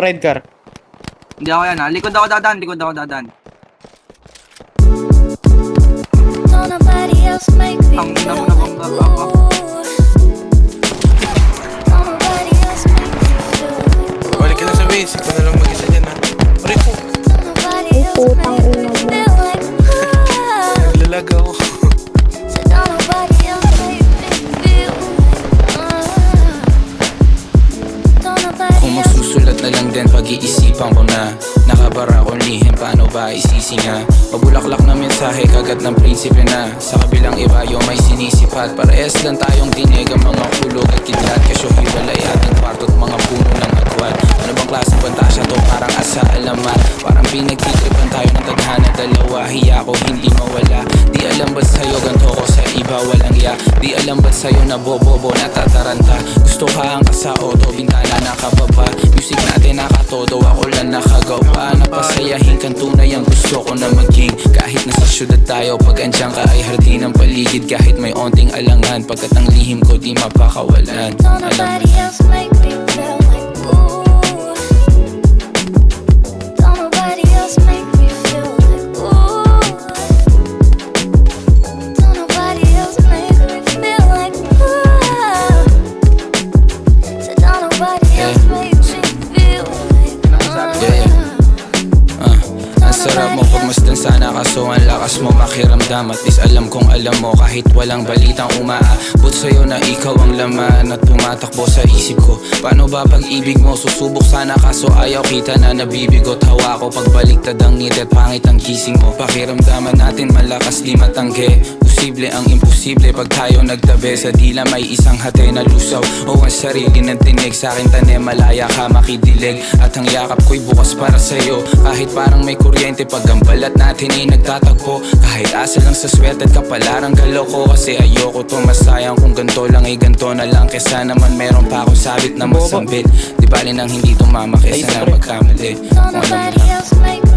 Red car. Hindi ako yan ha. Likod ako dadaan, likod ako dadaan. Ang damo na bang ako. Balik ka na sa base. Ikaw na lang mag-isa dyan ha. Aray po. Ay, putang ina mo. Naglalag ako. Kung magsusulat na lang din pag-iisipan ko na nakabara kong lihim, paano ba isisinga? Mabulaklak na mensahe, kagat ng prinsipe na sa kabilang ibayo may sinisipat. Parehas lang tayong tinig, ang mga kulog at kidlat. Kasyo hiwalay ating kwarto at mga puno ng agwat. Ano bang klaseng pantasya to? Parang asa alamat. Parang pinagtitripan tayo ng tadhana dalawa. Hiya ko hindi mawala. Di alam ba't sa'yo ganto ko sa iba walang ya. Di alam ba't sa'yo na bobobo natataranta. Gusto ka ang sa auto, bintana nakababa. Music natin nakatodo, ako lang nakagawa. Napasayahin kang tunay ang gusto ko na maging. Kahit nasa syudad tayo, pag andyan ka ay hardin ang paligid. Kahit may onting alangan, pagkat ang lihim ko di mapakawalan. Alam mo sarap mo pagmasdan sana kaso ang lakas mo makiramdam. At least alam kong alam mo kahit walang balitang umaabot sa'yo na ikaw ang laman at tumatakbo sa isip ko. Paano ba pag-ibig mo? Susubok sana kaso ayaw kita na nabibigot. Hawa ko pagbaliktad ang ngiti at pangit ang gising mo. Pakiramdaman natin malakas di matangke. Posible ang imposible pag tayo nagtabi. Sa dila may isang hati na lusaw o ang sarili ng tinig. Sa'kin tanim malaya ka makidilig. At ang yakap ko'y bukas para sa'yo. Kahit parang may kuryente pag ang balat natin ay nagtatagpo. Kahit asa lang sa swerte at kapalarang galaw ko. Kasi ayoko to masayang kung ganto lang ay ganto na lang. Kesa naman meron pa akong sabit na masambit. Di bali nang hindi tumama kesa na magkamali. Kung alam mo lang